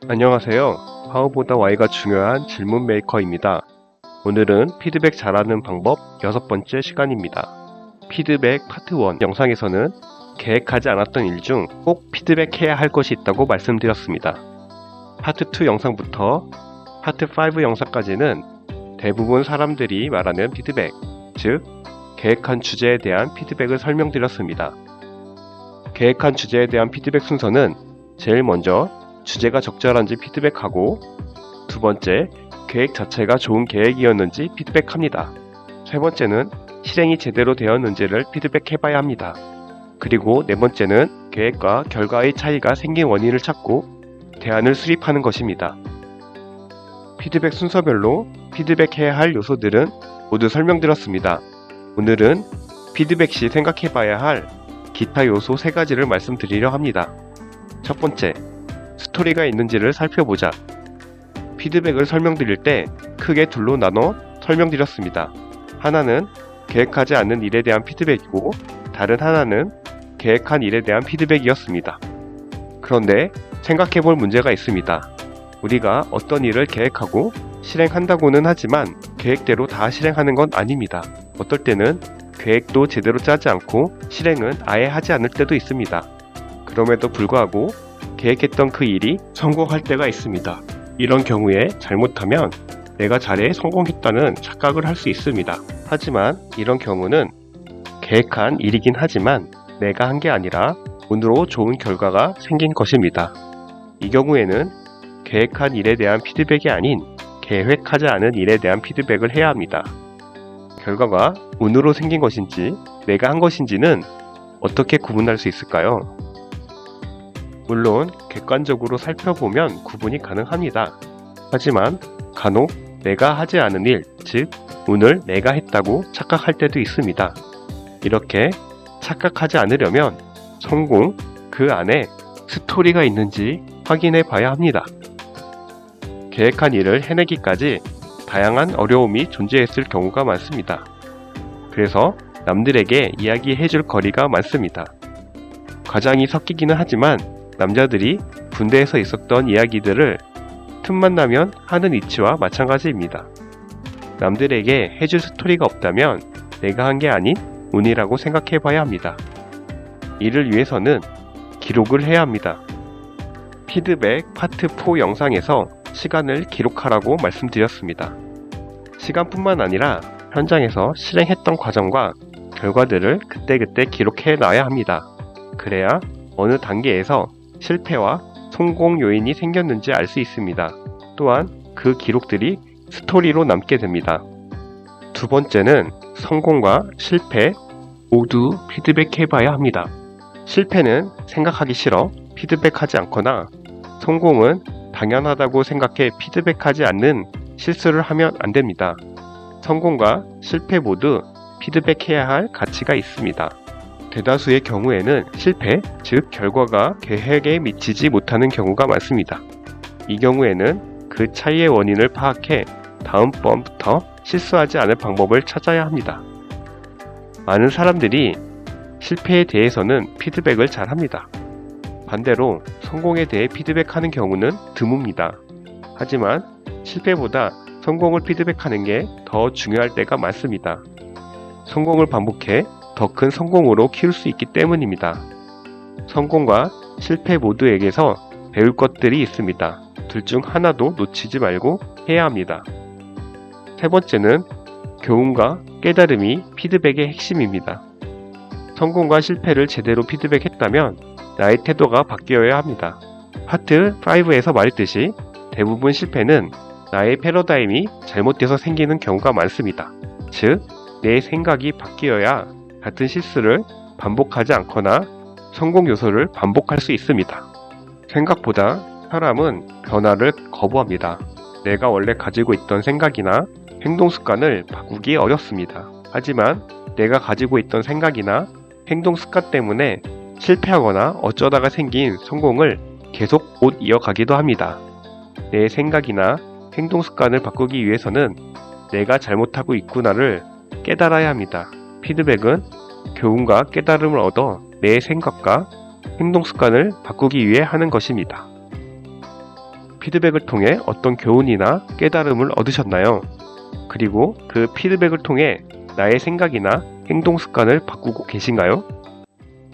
안녕하세요. How보다 Why가 중요한 질문 메이커입니다. 오늘은 피드백 잘하는 방법 6번째 시간입니다. 피드백 파트 1 영상에서는 계획하지 않았던 일 중 꼭 피드백해야 할 것이 있다고 말씀드렸습니다. 파트 2 영상부터 파트 5 영상까지는 대부분 사람들이 말하는 피드백, 즉 계획한 주제에 대한 피드백을 설명드렸습니다. 계획한 주제에 대한 피드백 순서는 제일 먼저 주제가 적절한지 피드백하고, 두 번째, 계획 자체가 좋은 계획이었는지 피드백합니다. 세 번째는 실행이 제대로 되었는지를 피드백해봐야 합니다. 그리고 네 번째는 계획과 결과의 차이가 생긴 원인을 찾고 대안을 수립하는 것입니다. 피드백 순서별로 피드백해야 할 요소들은 모두 설명드렸습니다. 오늘은 피드백 시 생각해봐야 할 기타 요소 3가지를 말씀드리려 합니다. 첫 번째, 스토리가 있는지를 살펴보자. 피드백을 설명드릴 때 크게 둘로 나눠 설명드렸습니다. 하나는 계획하지 않는 일에 대한 피드백이고, 다른 하나는 계획한 일에 대한 피드백이었습니다. 그런데 생각해볼 문제가 있습니다. 우리가 어떤 일을 계획하고 실행한다고는 하지만 계획대로 다 실행하는 건 아닙니다. 어떨 때는 계획도 제대로 짜지 않고 실행은 아예 하지 않을 때도 있습니다. 그럼에도 불구하고 계획했던 그 일이 성공할 때가 있습니다. 이런 경우에 잘못하면 내가 잘해 성공했다는 착각을 할 수 있습니다. 하지만 이런 경우는 계획한 일이긴 하지만 내가 한 게 아니라 운으로 좋은 결과가 생긴 것입니다. 이 경우에는 계획한 일에 대한 피드백이 아닌 계획하지 않은 일에 대한 피드백을 해야 합니다. 결과가 운으로 생긴 것인지 내가 한 것인지는 어떻게 구분할 수 있을까요? 물론 객관적으로 살펴보면 구분이 가능합니다. 하지만 간혹 내가 하지 않은 일, 즉 운을 내가 했다고 착각할 때도 있습니다. 이렇게 착각하지 않으려면 성공, 그 안에 스토리가 있는지 확인해 봐야 합니다. 계획한 일을 해내기까지 다양한 어려움이 존재했을 경우가 많습니다. 그래서 남들에게 이야기해 줄 거리가 많습니다. 과장이 섞이기는 하지만 남자들이 군대에서 있었던 이야기들을 틈만 나면 하는 이치와 마찬가지입니다. 남들에게 해줄 스토리가 없다면 내가 한 게 아닌 운이라고 생각해 봐야 합니다. 이를 위해서는 기록을 해야 합니다. 피드백 파트 4 영상에서 시간을 기록하라고 말씀드렸습니다. 시간뿐만 아니라 현장에서 실행했던 과정과 결과들을 그때그때 기록해 놔야 합니다. 그래야 어느 단계에서 실패와 성공 요인이 생겼는지 알 수 있습니다. 또한 그 기록들이 스토리로 남게 됩니다. 두 번째는 성공과 실패 모두 피드백해봐야 합니다. 실패는 생각하기 싫어 피드백하지 않거나, 성공은 당연하다고 생각해 피드백하지 않는 실수를 하면 안 됩니다. 성공과 실패 모두 피드백해야 할 가치가 있습니다. 대다수의 경우에는 실패, 즉 결과가 계획에 미치지 못하는 경우가 많습니다. 이 경우에는 그 차이의 원인을 파악해 다음번부터 실수하지 않을 방법을 찾아야 합니다. 많은 사람들이 실패에 대해서는 피드백을 잘 합니다. 반대로 성공에 대해 피드백하는 경우는 드뭅니다. 하지만 실패보다 성공을 피드백하는 게 더 중요할 때가 많습니다. 성공을 반복해 더 큰 성공으로 키울 수 있기 때문입니다. 성공과 실패 모두에게서 배울 것들이 있습니다. 둘 중 하나도 놓치지 말고 해야 합니다. 세 번째는 교훈과 깨달음이 피드백의 핵심입니다. 성공과 실패를 제대로 피드백했다면 나의 태도가 바뀌어야 합니다. 파트 5에서 말했듯이 대부분 실패는 나의 패러다임이 잘못돼서 생기는 경우가 많습니다. 즉, 내 생각이 바뀌어야 같은 실수를 반복하지 않거나 성공 요소를 반복할 수 있습니다. 생각보다 사람은 변화를 거부합니다. 내가 원래 가지고 있던 생각이나 행동 습관을 바꾸기 어렵습니다. 하지만 내가 가지고 있던 생각이나 행동 습관 때문에 실패하거나 어쩌다가 생긴 성공을 계속 못 이어가기도 합니다. 내 생각이나 행동 습관을 바꾸기 위해서는 내가 잘못하고 있구나를 깨달아야 합니다. 피드백은 교훈과 깨달음을 얻어 내 생각과 행동 습관을 바꾸기 위해 하는 것입니다. 피드백을 통해 어떤 교훈이나 깨달음을 얻으셨나요? 그리고 그 피드백을 통해 나의 생각이나 행동 습관을 바꾸고 계신가요?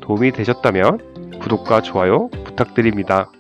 도움이 되셨다면 구독과 좋아요 부탁드립니다.